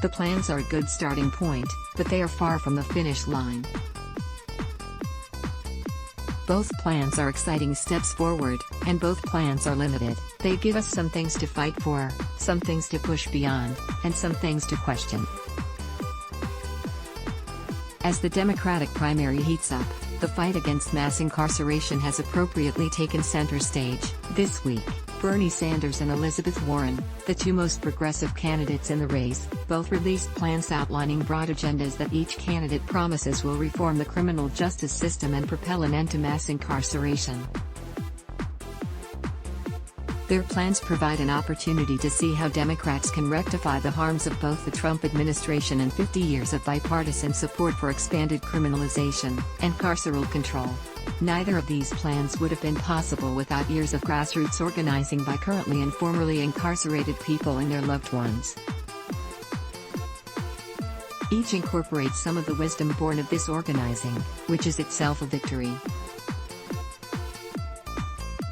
The plans are a good starting point, but they are far from the finish line. Both plans are exciting steps forward, and both plans are limited. They give us some things to fight for, some things to push beyond, and some things to question. As the Democratic primary heats up, the fight against mass incarceration has appropriately taken center stage. This week, Bernie Sanders and Elizabeth Warren, the two most progressive candidates in the race, both released plans outlining broad agendas that each candidate promises will reform the criminal justice system and propel an end to mass incarceration. Their plans provide an opportunity to see how Democrats can rectify the harms of both the Trump administration and 50 years of bipartisan support for expanded criminalization and carceral control. Neither of these plans would have been possible without years of grassroots organizing by currently and formerly incarcerated people and their loved ones. Each incorporates some of the wisdom born of this organizing, which is itself a victory.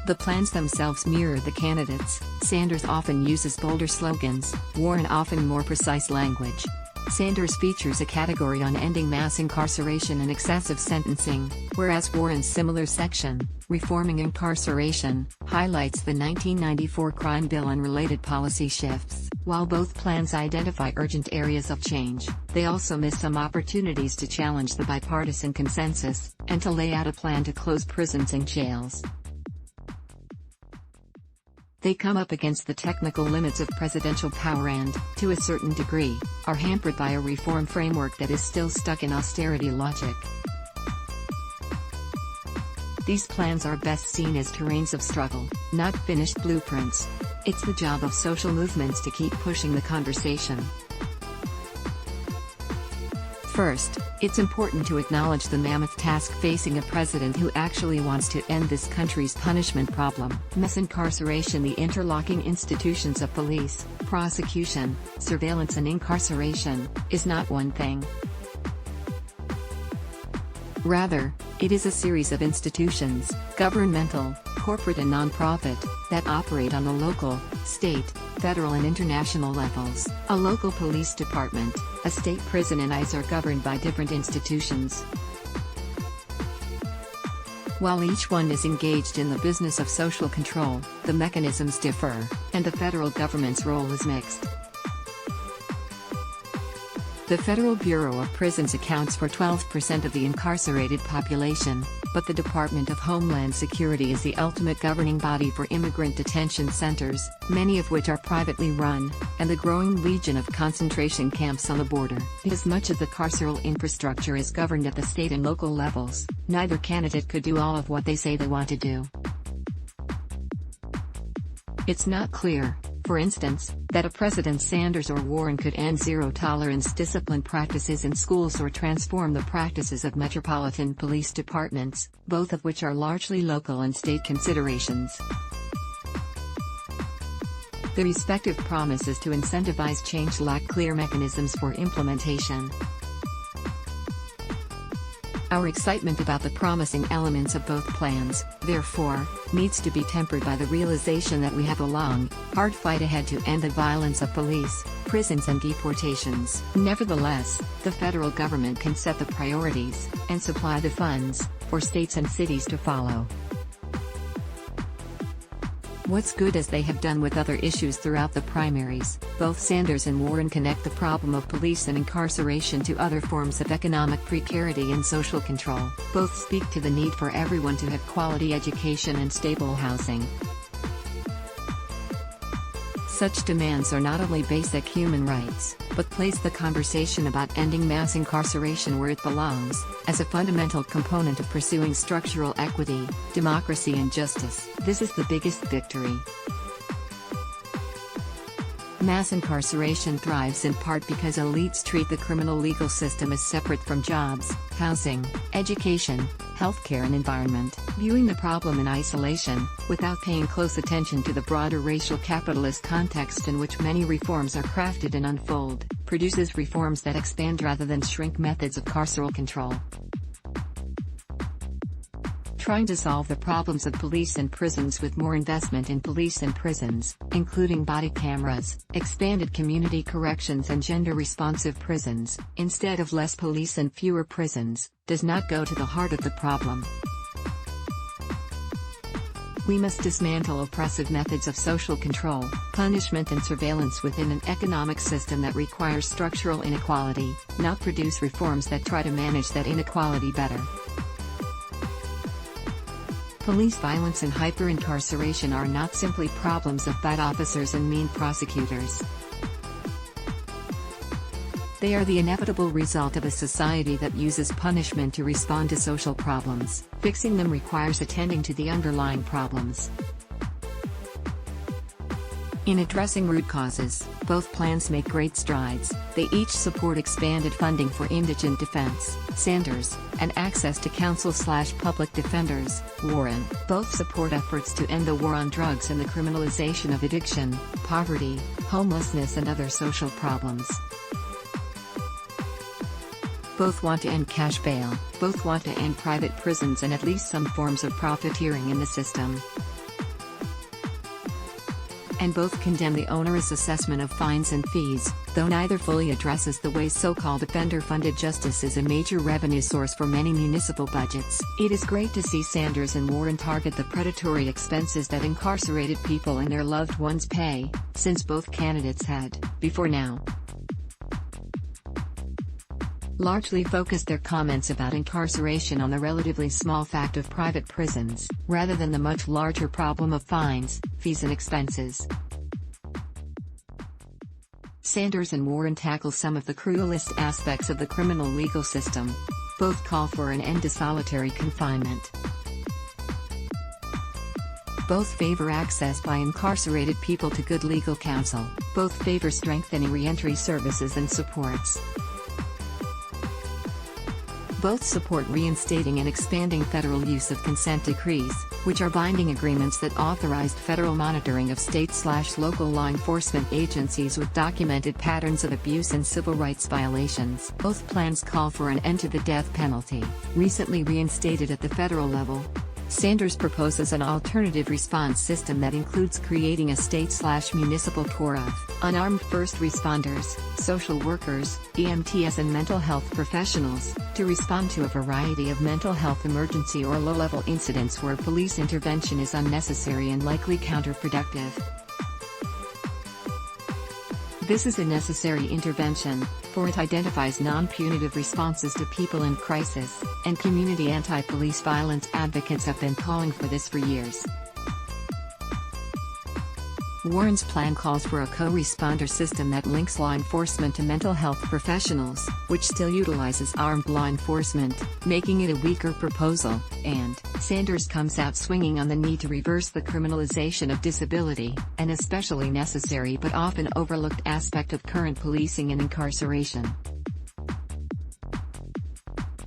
The plans themselves mirror the candidates. Sanders often uses bolder slogans, Warren often more precise language. Sanders features a category on ending mass incarceration and excessive sentencing, whereas Warren's similar section, Reforming Incarceration, highlights the 1994 crime bill and related policy shifts. While both plans identify urgent areas of change, they also miss some opportunities to challenge the bipartisan consensus, and to lay out a plan to close prisons and jails. They come up against the technical limits of presidential power and, to a certain degree, are hampered by a reform framework that is still stuck in austerity logic. These plans are best seen as terrains of struggle, not finished blueprints. It's the job of social movements to keep pushing the conversation. First, it's important to acknowledge the mammoth task facing a president who actually wants to end this country's punishment problem. Mass incarceration, the interlocking institutions of police, prosecution, surveillance and incarceration, is not one thing. Rather, it is a series of institutions, governmental, corporate and nonprofit, that operate on the local, state, federal and international levels. A local police department, a state prison and ICE are governed by different institutions. While each one is engaged in the business of social control, the mechanisms differ, and the federal government's role is mixed. The Federal Bureau of Prisons accounts for 12% of the incarcerated population, but the Department of Homeland Security is the ultimate governing body for immigrant detention centers, many of which are privately run, and the growing legion of concentration camps on the border. Because much of the carceral infrastructure is governed at the state and local levels, neither candidate could do all of what they say they want to do. It's not clear, for instance, that a President Sanders or Warren could end zero-tolerance discipline practices in schools or transform the practices of metropolitan police departments, both of which are largely local and state considerations. The respective promises to incentivize change lack clear mechanisms for implementation. Our excitement about the promising elements of both plans, therefore, needs to be tempered by the realization that we have a long, hard fight ahead to end the violence of police, prisons and deportations. Nevertheless, the federal government can set the priorities, and supply the funds, for states and cities to follow. What's good, as they have done with other issues throughout the primaries, both Sanders and Warren connect the problem of police and incarceration to other forms of economic precarity and social control. Both speak to the need for everyone to have quality education and stable housing. Such demands are not only basic human rights, but place the conversation about ending mass incarceration where it belongs, as a fundamental component of pursuing structural equity, democracy and justice. This is the biggest victory. Mass incarceration thrives in part because elites treat the criminal legal system as separate from jobs, housing, education, healthcare and environment. Viewing the problem in isolation, without paying close attention to the broader racial capitalist context in which many reforms are crafted and unfold, produces reforms that expand rather than shrink methods of carceral control. trying to solve the problems of police and prisons with more investment in police and prisons, including body cameras, expanded community corrections and gender-responsive prisons, instead of less police and fewer prisons, does not go to the heart of the problem. We must dismantle oppressive methods of social control, punishment and surveillance within an economic system that requires structural inequality, not produce reforms that try to manage that inequality better. Police violence and hyper-incarceration are not simply problems of bad officers and mean prosecutors. They are the inevitable result of a society that uses punishment to respond to social problems. Fixing them requires attending to the underlying problems. In addressing root causes, both plans make great strides. They each support expanded funding for indigent defense, Sanders, and access to counsel/public defenders, Warren. Both support efforts to end the war on drugs and the criminalization of addiction, poverty, homelessness and other social problems. Both want to end cash bail, both want to end private prisons and at least some forms of profiteering in the system. And both condemn the onerous assessment of fines and fees, though neither fully addresses the way so-called offender-funded justice is a major revenue source for many municipal budgets. It is great to see Sanders and Warren target the predatory expenses that incarcerated people and their loved ones pay, since both candidates had, before now, largely focused their comments about incarceration on the relatively small fact of private prisons, rather than the much larger problem of fines, fees and expenses. Sanders and Warren tackle some of the cruelest aspects of the criminal legal system. Both call for an end to solitary confinement. Both favor access by incarcerated people to good legal counsel. Both favor strengthening reentry services and supports. Both support reinstating and expanding federal use of consent decrees, which are binding agreements that authorized federal monitoring of state/local law enforcement agencies with documented patterns of abuse and civil rights violations. Both plans call for an end to the death penalty, recently reinstated at the federal level. Sanders proposes an alternative response system that includes creating a state/municipal corps of unarmed first responders, social workers, EMTs and mental health professionals, to respond to a variety of mental health emergency or low-level incidents where police intervention is unnecessary and likely counterproductive. This is a necessary intervention, for it identifies non-punitive responses to people in crisis, and community anti-police violence advocates have been calling for this for years. Warren's plan calls for a co-responder system that links law enforcement to mental health professionals, which still utilizes armed law enforcement, making it a weaker proposal, and Sanders comes out swinging on the need to reverse the criminalization of disability, an especially necessary but often overlooked aspect of current policing and incarceration.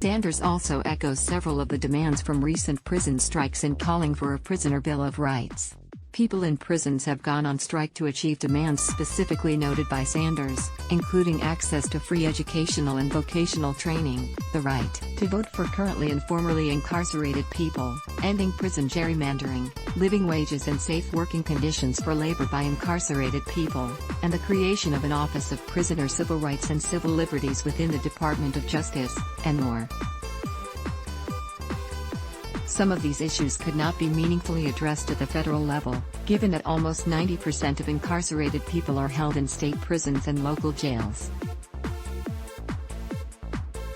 Sanders also echoes several of the demands from recent prison strikes in calling for a prisoner bill of rights. People in prisons have gone on strike to achieve demands specifically noted by Sanders, including access to free educational and vocational training, the right to vote for currently and formerly incarcerated people, ending prison gerrymandering, living wages and safe working conditions for labor by incarcerated people, and the creation of an Office of Prisoner Civil Rights and Civil Liberties within the Department of Justice, and more. Some of these issues could not be meaningfully addressed at the federal level, given that almost 90% of incarcerated people are held in state prisons and local jails.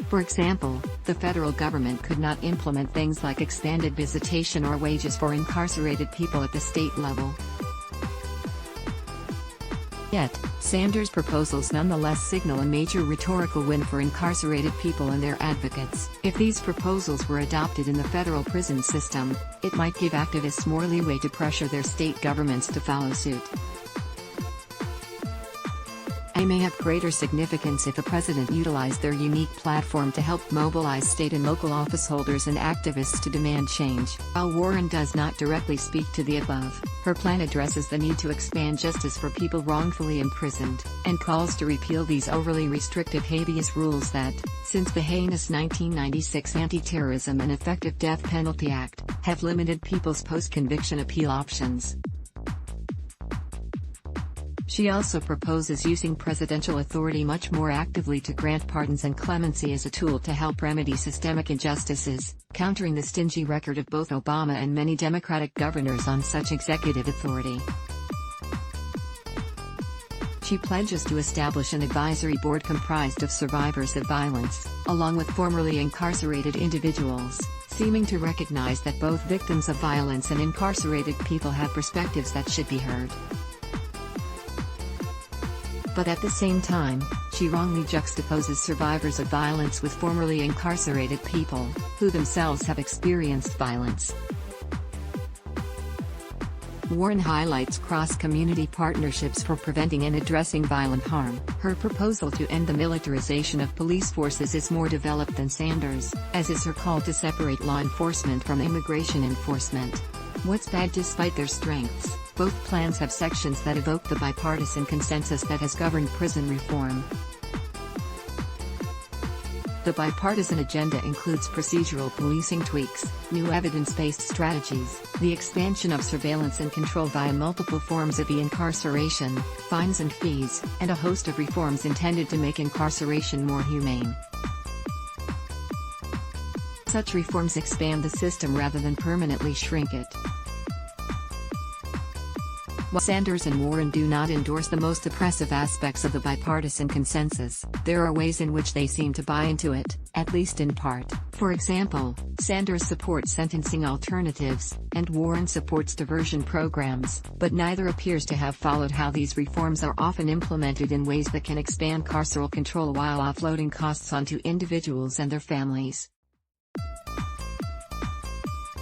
For example, the federal government could not implement things like expanded visitation or wages for incarcerated people at the state level. Yet, Sanders' proposals nonetheless signal a major rhetorical win for incarcerated people and their advocates. If these proposals were adopted in the federal prison system, it might give activists more leeway to pressure their state governments to follow suit. It may have greater significance if a president utilized their unique platform to help mobilize state and local office holders and activists to demand change. While Warren does not directly speak to the above, her plan addresses the need to expand justice for people wrongfully imprisoned, and calls to repeal these overly restrictive habeas rules that, since the heinous 1996 Anti-Terrorism and Effective Death Penalty Act, have limited people's post-conviction appeal options. She also proposes using presidential authority much more actively to grant pardons and clemency as a tool to help remedy systemic injustices, countering the stingy record of both Obama and many Democratic governors on such executive authority. She pledges to establish an advisory board comprised of survivors of violence, along with formerly incarcerated individuals, seeming to recognize that both victims of violence and incarcerated people have perspectives that should be heard. But at the same time, she wrongly juxtaposes survivors of violence with formerly incarcerated people, who themselves have experienced violence. Warren highlights cross-community partnerships for preventing and addressing violent harm. Her proposal to end the militarization of police forces is more developed than Sanders', as is her call to separate law enforcement from immigration enforcement. What's bad? Despite their strengths, both plans have sections that evoke the bipartisan consensus that has governed prison reform. The bipartisan agenda includes procedural policing tweaks, new evidence-based strategies, the expansion of surveillance and control via multiple forms of e-incarceration, fines and fees, and a host of reforms intended to make incarceration more humane. Such reforms expand the system rather than permanently shrink it. While Sanders and Warren do not endorse the most oppressive aspects of the bipartisan consensus, there are ways in which they seem to buy into it, at least in part. For example, Sanders supports sentencing alternatives, and Warren supports diversion programs, but neither appears to have followed how these reforms are often implemented in ways that can expand carceral control while offloading costs onto individuals and their families.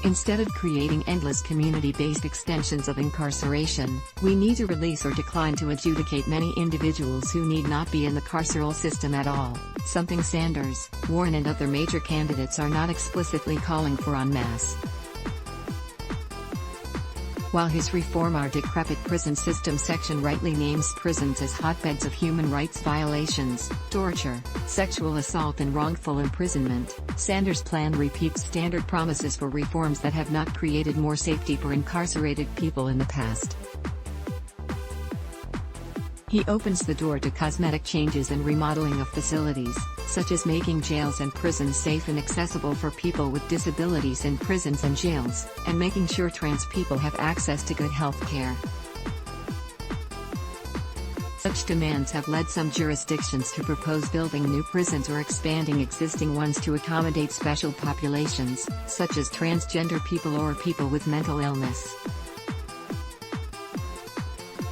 Instead of creating endless community-based extensions of incarceration, we need to release or decline to adjudicate many individuals who need not be in the carceral system at all, something Sanders, Warren and other major candidates are not explicitly calling for en masse. While his Reform Our Decrepit Prison System section rightly names prisons as hotbeds of human rights violations, torture, sexual assault and wrongful imprisonment, Sanders' plan repeats standard promises for reforms that have not created more safety for incarcerated people in the past. He opens the door to cosmetic changes and remodeling of facilities, such as making jails and prisons safe and accessible for people with disabilities in prisons and jails, and making sure trans people have access to good health care. Such demands have led some jurisdictions to propose building new prisons or expanding existing ones to accommodate special populations, such as transgender people or people with mental illness.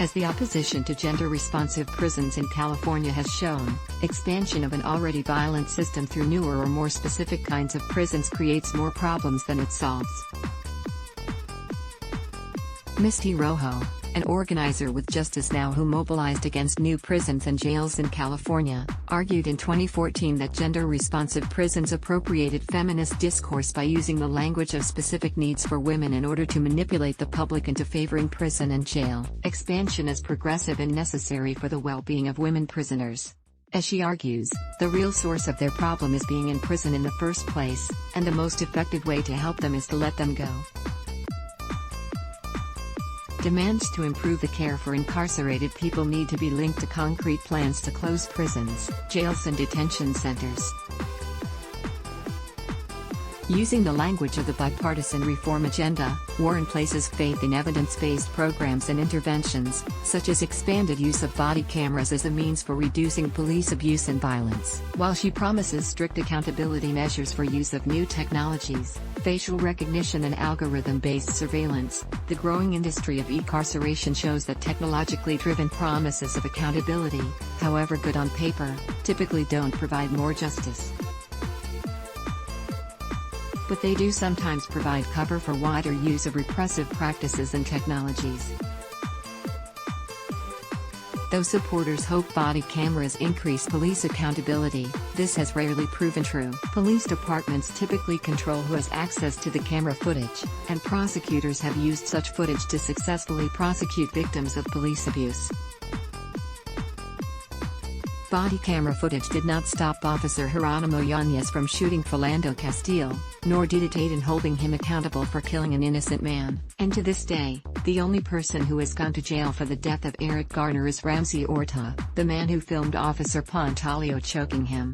As the opposition to gender-responsive prisons in California has shown, expansion of an already violent system through newer or more specific kinds of prisons creates more problems than it solves. Misty Rojo, an organizer with Justice Now who mobilized against new prisons and jails in California, argued in 2014 that gender-responsive prisons appropriated feminist discourse by using the language of specific needs for women in order to manipulate the public into favoring prison and jail expansion as progressive and necessary for the well-being of women prisoners. As she argues, the real source of their problem is being in prison in the first place, and the most effective way to help them is to let them go. Demands to improve the care for incarcerated people need to be linked to concrete plans to close prisons, jails and detention centers. Using the language of the bipartisan reform agenda, Warren places faith in evidence-based programs and interventions, such as expanded use of body cameras as a means for reducing police abuse and violence. While she promises strict accountability measures for use of new technologies, facial recognition and algorithm-based surveillance, the growing industry of e-carceration shows that technologically driven promises of accountability, however good on paper, typically don't provide more justice. But they do sometimes provide cover for wider use of repressive practices and technologies. Though supporters hope body cameras increase police accountability, this has rarely proven true. Police departments typically control who has access to the camera footage, and prosecutors have used such footage to successfully prosecute victims of police abuse. Body camera footage did not stop Officer Geronimo Yanez from shooting Philando Castile, nor did it aid in holding him accountable for killing an innocent man. And to this day, the only person who has gone to jail for the death of Eric Garner is Ramsey Orta, the man who filmed Officer Pontalio choking him.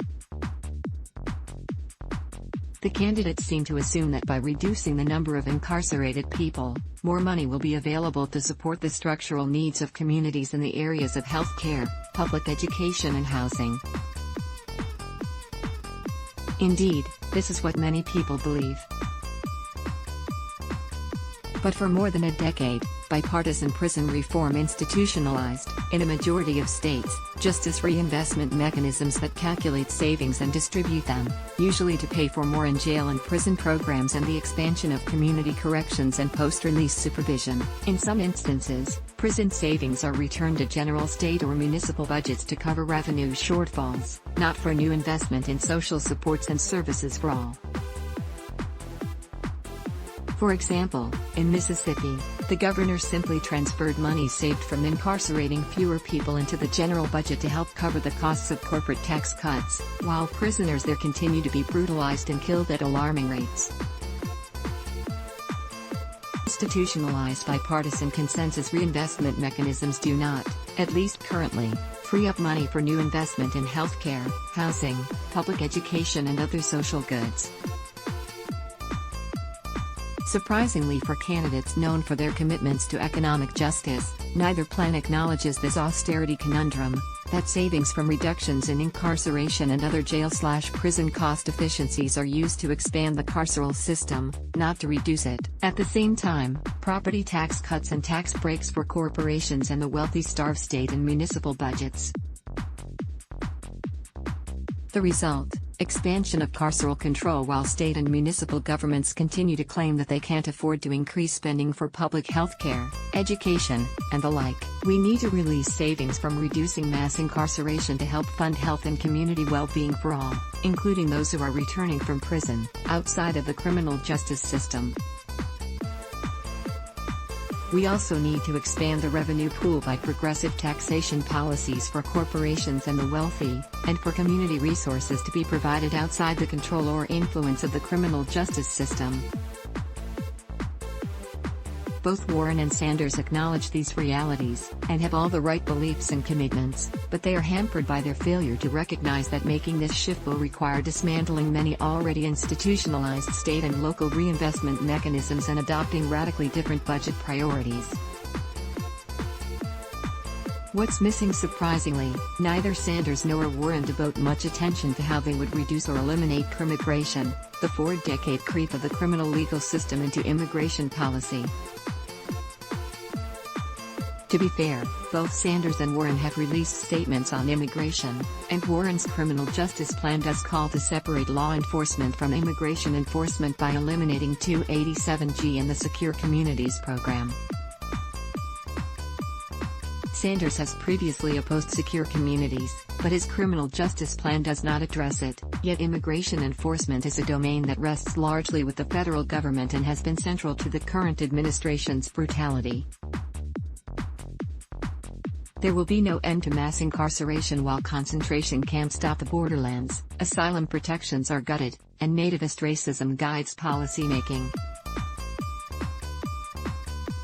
The candidates seem to assume that by reducing the number of incarcerated people, more money will be available to support the structural needs of communities in the areas of health care, public education and housing. Indeed, this is what many people believe. But for more than a decade, bipartisan prison reform institutionalized, in a majority of states, justice reinvestment mechanisms that calculate savings and distribute them, usually to pay for more in jail and prison programs and the expansion of community corrections and post-release supervision. In some instances, prison savings are returned to general state or municipal budgets to cover revenue shortfalls, not for new investment in social supports and services for all. For example, in Mississippi, the governor simply transferred money saved from incarcerating fewer people into the general budget to help cover the costs of corporate tax cuts, while prisoners there continue to be brutalized and killed at alarming rates. Institutionalized bipartisan consensus reinvestment mechanisms do not, at least currently, free up money for new investment in healthcare, housing, public education and other social goods. Surprisingly for candidates known for their commitments to economic justice, neither plan acknowledges this austerity conundrum, that savings from reductions in incarceration and other jail/prison cost efficiencies are used to expand the carceral system, not to reduce it. At the same time, property tax cuts and tax breaks for corporations and the wealthy starve state and municipal budgets. The result: expansion of carceral control while state and municipal governments continue to claim that they can't afford to increase spending for public health care, education, and the like. We need to release savings from reducing mass incarceration to help fund health and community well-being for all, including those who are returning from prison, outside of the criminal justice system. We also need to expand the revenue pool by progressive taxation policies for corporations and the wealthy, and for community resources to be provided outside the control or influence of the criminal justice system. Both Warren and Sanders acknowledge these realities, and have all the right beliefs and commitments, but they are hampered by their failure to recognize that making this shift will require dismantling many already institutionalized state and local reinvestment mechanisms and adopting radically different budget priorities. What's missing? Surprisingly, neither Sanders nor Warren devote much attention to how they would reduce or eliminate crimmigration, the four-decade creep of the criminal legal system into immigration policy. To be fair, both Sanders and Warren have released statements on immigration, and Warren's criminal justice plan does call to separate law enforcement from immigration enforcement by eliminating 287G and the Secure Communities program. Sanders has previously opposed secure communities, but his criminal justice plan does not address it, yet immigration enforcement is a domain that rests largely with the federal government and has been central to the current administration's brutality. There will be no end to mass incarceration while concentration camps dot the borderlands, asylum protections are gutted, and nativist racism guides policymaking.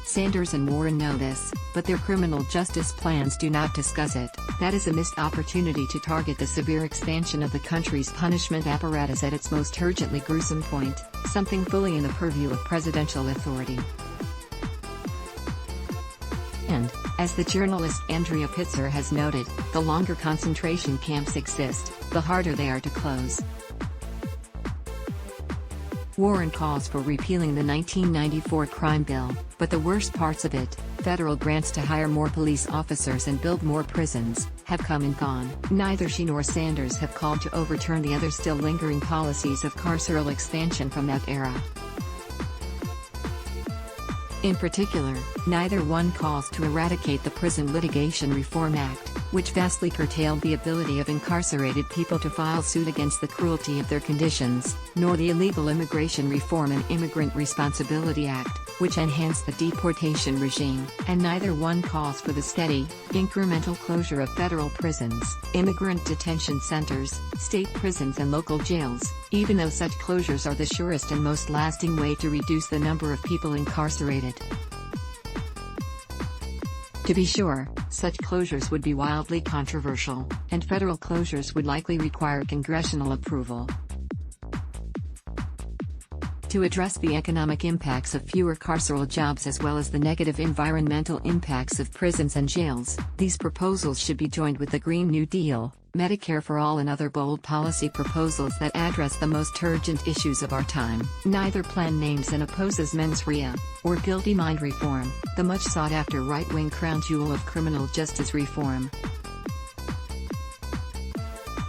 Sanders and Warren know this, but their criminal justice plans do not discuss it. That is a missed opportunity to target the severe expansion of the country's punishment apparatus at its most urgently gruesome point, something fully in the purview of presidential authority. And, as the journalist Andrea Pitzer has noted, the longer concentration camps exist, the harder they are to close. Warren calls for repealing the 1994 crime bill, but the worst parts of it, federal grants to hire more police officers and build more prisons, have come and gone. Neither she nor Sanders have called to overturn the other still lingering policies of carceral expansion from that era. In particular, neither one calls to eradicate the Prison Litigation Reform Act, which vastly curtailed the ability of incarcerated people to file suit against the cruelty of their conditions, nor the Illegal Immigration Reform and Immigrant Responsibility Act, which enhanced the deportation regime, and neither one calls for the steady, incremental closure of federal prisons, immigrant detention centers, state prisons and local jails, even though such closures are the surest and most lasting way to reduce the number of people incarcerated. To be sure, such closures would be wildly controversial, and federal closures would likely require congressional approval. To address the economic impacts of fewer carceral jobs as well as the negative environmental impacts of prisons and jails, these proposals should be joined with the Green New Deal, Medicare for All and other bold policy proposals that address the most urgent issues of our time. Neither plan names and opposes mens rea, or guilty mind reform, the much sought-after right-wing crown jewel of criminal justice reform.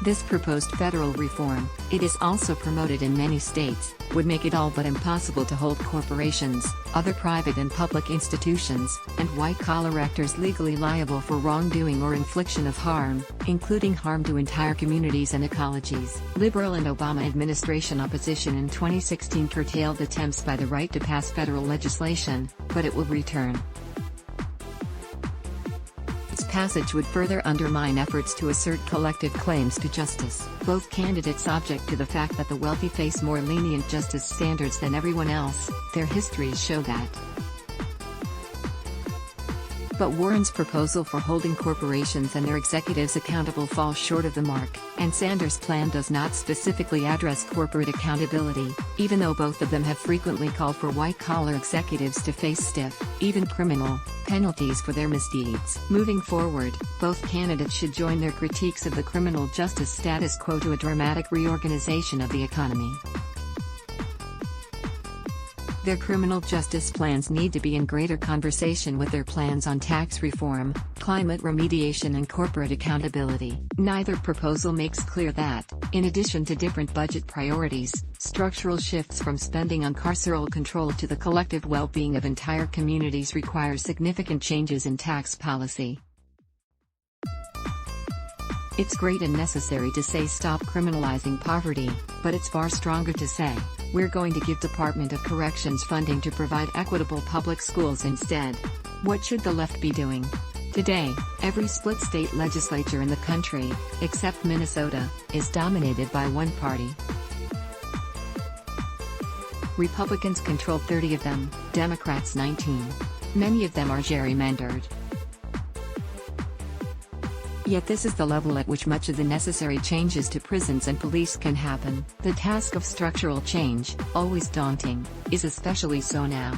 This proposed federal reform, it is also promoted in many states, would make it all but impossible to hold corporations, other private and public institutions, and white-collar actors legally liable for wrongdoing or infliction of harm, including harm to entire communities and ecologies. Liberal and Obama administration opposition in 2016 curtailed attempts by the right to pass federal legislation, but it will return. Its passage would further undermine efforts to assert collective claims to justice. Both candidates object to the fact that the wealthy face more lenient justice standards than everyone else. Their histories show that. But Warren's proposal for holding corporations and their executives accountable falls short of the mark, and Sanders' plan does not specifically address corporate accountability, even though both of them have frequently called for white-collar executives to face stiff, even criminal, penalties for their misdeeds. Moving forward, both candidates should join their critiques of the criminal justice status quo to a dramatic reorganization of the economy. Their criminal justice plans need to be in greater conversation with their plans on tax reform, climate remediation and corporate accountability. Neither proposal makes clear that, in addition to different budget priorities, structural shifts from spending on carceral control to the collective well-being of entire communities require significant changes in tax policy. It's great and necessary to say stop criminalizing poverty, but it's far stronger to say, we're going to give Department of Corrections funding to provide equitable public schools instead. What should the left be doing? Today, every split state legislature in the country, except Minnesota, is dominated by one party. Republicans control 30 of them, Democrats 19. Many of them are gerrymandered. Yet this is the level at which much of the necessary changes to prisons and police can happen. The task of structural change, always daunting, is especially so now.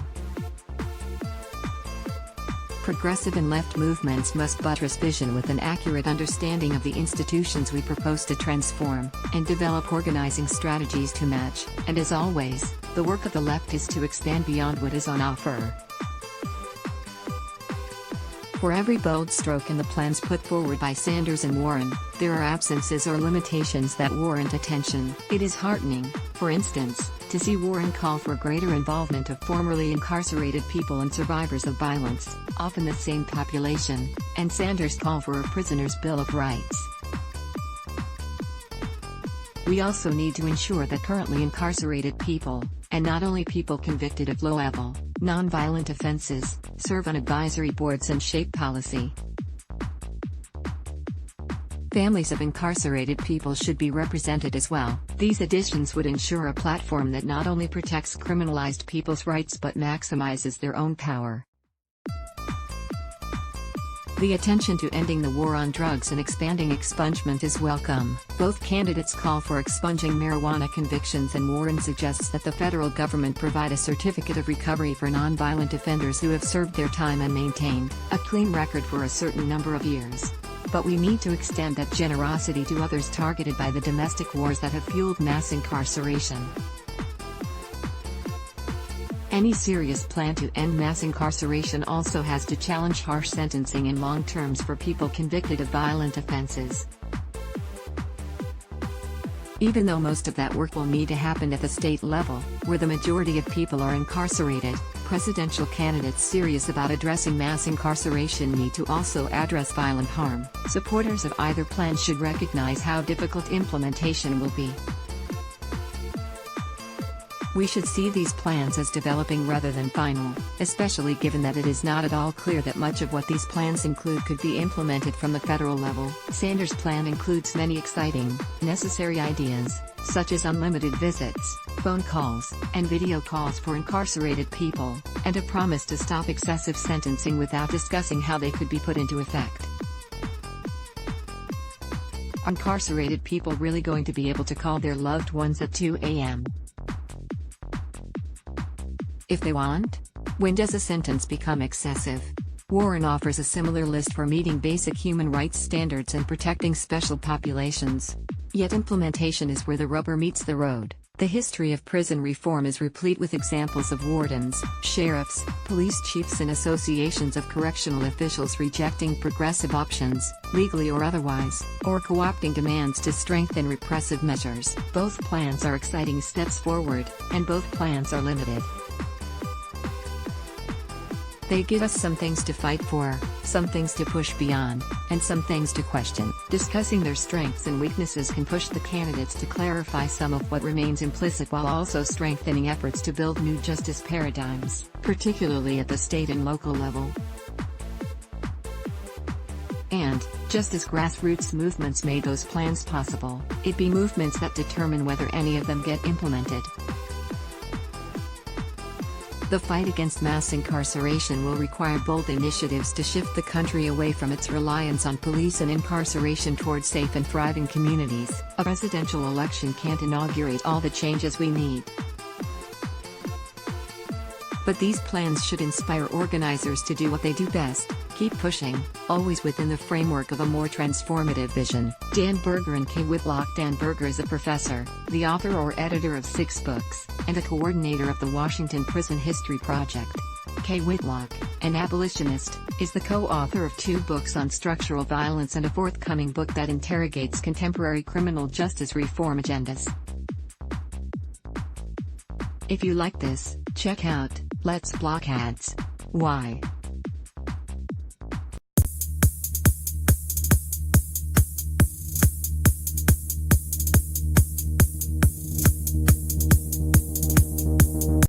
Progressive and left movements must buttress vision with an accurate understanding of the institutions we propose to transform, and develop organizing strategies to match, and as always, the work of the left is to expand beyond what is on offer. For every bold stroke in the plans put forward by Sanders and Warren, there are absences or limitations that warrant attention. It is heartening, for instance, to see Warren call for greater involvement of formerly incarcerated people and survivors of violence, often the same population, and Sanders call for a prisoner's Bill of Rights. We also need to ensure that currently incarcerated people, and not only people convicted of low-level, non-violent offenses, serve on advisory boards and shape policy. Families of incarcerated people should be represented as well. These additions would ensure a platform that not only protects criminalized people's rights but maximizes their own power. The attention to ending the war on drugs and expanding expungement is welcome. Both candidates call for expunging marijuana convictions, and Warren suggests that the federal government provide a certificate of recovery for nonviolent offenders who have served their time and maintained a clean record for a certain number of years. But we need to extend that generosity to others targeted by the domestic wars that have fueled mass incarceration. Any serious plan to end mass incarceration also has to challenge harsh sentencing in long terms for people convicted of violent offenses. Even though most of that work will need to happen at the state level, where the majority of people are incarcerated, Presidential candidates serious about addressing mass incarceration need to also address violent harm. Supporters of either plan should recognize how difficult implementation will be. We should see these plans as developing rather than final, especially given that it is not at all clear that much of what these plans include could be implemented from the federal level. Sanders' plan includes many exciting, necessary ideas, such as unlimited visits, phone calls, and video calls for incarcerated people, and a promise to stop excessive sentencing without discussing how they could be put into effect. Are incarcerated people really going to be able to call their loved ones at 2 a.m.? if they want? When does a sentence become excessive? Warren offers a similar list for meeting basic human rights standards and protecting special populations. Yet implementation is where the rubber meets the road. The history of prison reform is replete with examples of wardens, sheriffs, police chiefs and associations of correctional officials rejecting progressive options, legally or otherwise, or co-opting demands to strengthen repressive measures. Both plans are exciting steps forward, and both plans are limited. They give us some things to fight for, some things to push beyond, and some things to question. Discussing their strengths and weaknesses can push the candidates to clarify some of what remains implicit while also strengthening efforts to build new justice paradigms, particularly at the state and local level. And, just as grassroots movements made those plans possible, it be movements that determine whether any of them get implemented. The fight against mass incarceration will require bold initiatives to shift the country away from its reliance on police and incarceration toward safe and thriving communities. A presidential election can't inaugurate all the changes we need. But these plans should inspire organizers to do what they do best, keep pushing, always within the framework of a more transformative vision. Dan Berger and Kay Whitlock. Dan Berger is a professor, the author or editor of 6 books, and a coordinator of the Washington Prison History Project. Kay Whitlock, an abolitionist, is the co-author of 2 books on structural violence and a forthcoming book that interrogates contemporary criminal justice reform agendas. If you like this, check out Let's Block Ads. Why?